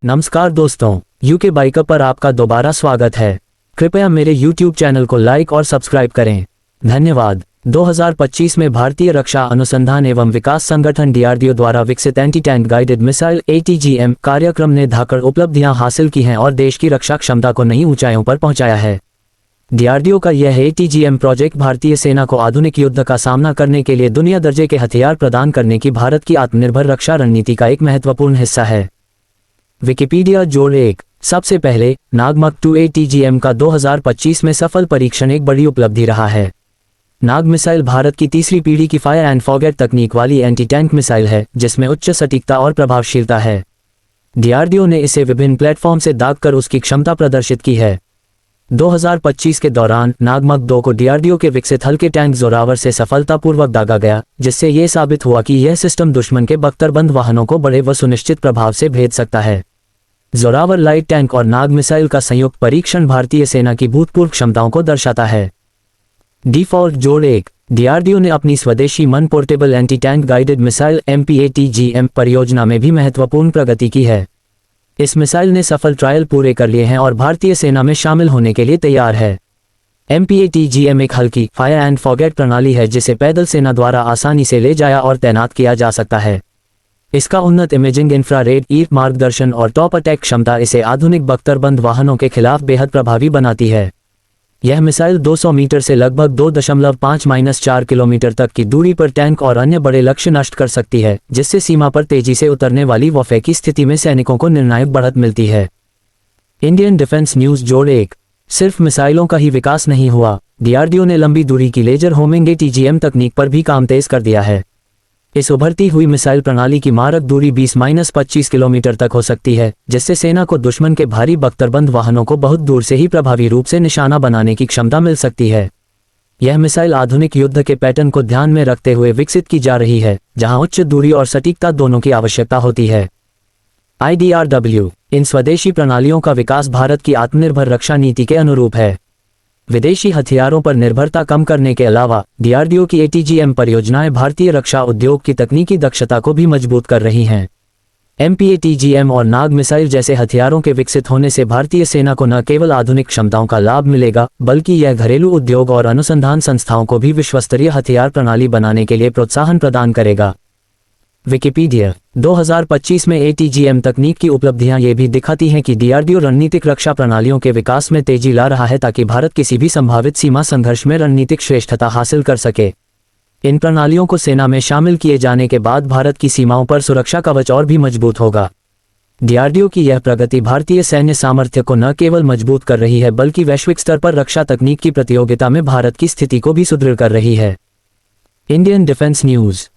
नमस्कार दोस्तों, UK biker पर आपका दोबारा स्वागत है। कृपया मेरे YouTube चैनल को लाइक और सब्सक्राइब करें। धन्यवाद। 2025 में भारतीय रक्षा अनुसंधान एवं विकास संगठन DRDO द्वारा विकसित anti tank guided missile ATGM कार्यक्रम ने धाकड़ उपलब्धियां हासिल की हैं और देश की रक्षा क्षमता को नई ऊंचाइयों पर पहुंचाया है। DRDO का यह ATGM प्रोजेक्ट भारतीय सेना को आधुनिक युद्ध का सामना करने के लिए दुनिया दर्जे के हथियार प्रदान करने की भारत की आत्मनिर्भर रक्षा रणनीति का एक महत्वपूर्ण हिस्सा है। विकिपीडिया जोड़ 1। सबसे पहले, नागमक 2 ATGM का 2025 में सफल परीक्षण एक बड़ी उपलब्धि रहा है। नाग मिसाइल भारत की तीसरी पीढ़ी की फायर एंड फॉरगेट तकनीक वाली एंटी टैंक मिसाइल है, जिसमें उच्च सटीकता और प्रभावशीलता है। DRDO ने इसे विभिन्न प्लेटफॉर्म से दागकर उसकी क्षमता प्रदर्शित की है। 2025 के दौरान नागमक 2 को DRDO के विकसित हल्के टैंक जोरावर से सफलतापूर्वक दागा गया, जिससे यह साबित हुआ कि यह सिस्टम दुश्मन के बख्तरबंद वाहनों को बड़े व सुनिश्चित प्रभाव से भेद सकता है। जोरावर लाइट टैंक और नाग मिसाइल का संयुक्त परीक्षण भारतीय सेना की भूतपूर्व क्षमताओं को दर्शाता है। डिफॉल्ट जोड़ 1। DRDO ने अपनी स्वदेशी मन portable anti tank guided missile MPATGM परियोजना में भी महत्वपूर्ण प्रगति की है। इस मिसाइल ने सफल ट्रायल पूरे कर लिए हैं और भारतीय सेना में शामिल होने के लिए तैयार है। MPATGM एक हल्की फायर एंड फॉरगेट प्रणाली है जिसे पैदल सेना द्वारा आसानी से ले जाया और तैनात किया जा सकता है। इसका उन्नत इमेजिंग, इंफ्रारेड ईर मार्गदर्शन और टॉप अटैक क्षमता इसे आधुनिक बख्तरबंद वाहनों के खिलाफ बेहद प्रभावी बनाती है। यह मिसाइल 200 मीटर से लगभग 2.5-4 किलोमीटर तक की दूरी पर टैंक और अन्य बड़े लक्ष्य नष्ट कर सकती है, जिससे सीमा पर तेजी से उतरने वाली वॉरफेयर की स्थिति में सैनिकों को निर्णायक बढ़त मिलती है। इंडियन डिफेंस न्यूज जोड़ 1। सिर्फ मिसाइलों का ही विकास नहीं हुआ, DRDO ने लंबी दूरी की लेजर होमिंग ATGM तकनीक पर भी काम तेज कर दिया है। इस उभरती हुई मिसाइल प्रणाली की मारक दूरी 20-25 किलोमीटर तक हो सकती है, जिससे सेना को दुश्मन के भारी बख्तरबंद वाहनों को बहुत दूर से ही प्रभावी रूप से निशाना बनाने की क्षमता मिल सकती है। यह मिसाइल आधुनिक युद्ध के पैटर्न को ध्यान में रखते हुए विकसित की जा रही है, जहां उच्च दूरी और सटीकता दोनों की आवश्यकता होती है। IDRW। इन स्वदेशी प्रणालियों का विकास भारत की आत्मनिर्भर रक्षा नीति के अनुरूप है। विदेशी हथियारों पर निर्भरता कम करने के अलावा DRDO की ATGM परियोजनाएं भारतीय रक्षा उद्योग की तकनीकी दक्षता को भी मजबूत कर रही हैं। MPATGM और नाग मिसाइल जैसे हथियारों के विकसित होने से भारतीय सेना को न केवल आधुनिक क्षमताओं का लाभ मिलेगा, बल्कि यह घरेलू उद्योग और अनुसंधान संस्थाओं को भी विश्वस्तरीय हथियार प्रणाली बनाने के लिए प्रोत्साहन प्रदान करेगा। विकिपीडिया। 2025 में ATGM तकनीक की उपलब्धियां ये भी दिखाती हैं कि DRDO रणनीतिक रक्षा प्रणालियों के विकास में तेजी ला रहा है ताकि भारत किसी भी संभावित सीमा संघर्ष में रणनीतिक श्रेष्ठता हासिल कर सके। इन प्रणालियों को सेना में शामिल किए जाने के बाद भारत की सीमाओं पर सुरक्षा कवच और भी मजबूत होगा। DRDO की यह प्रगति भारतीय सैन्य सामर्थ्य को न केवल मजबूत कर रही है, बल्कि वैश्विक स्तर पर रक्षा तकनीक की प्रतियोगिता में भारत की स्थिति को भी सुदृढ़ कर रही है। Indian defence news.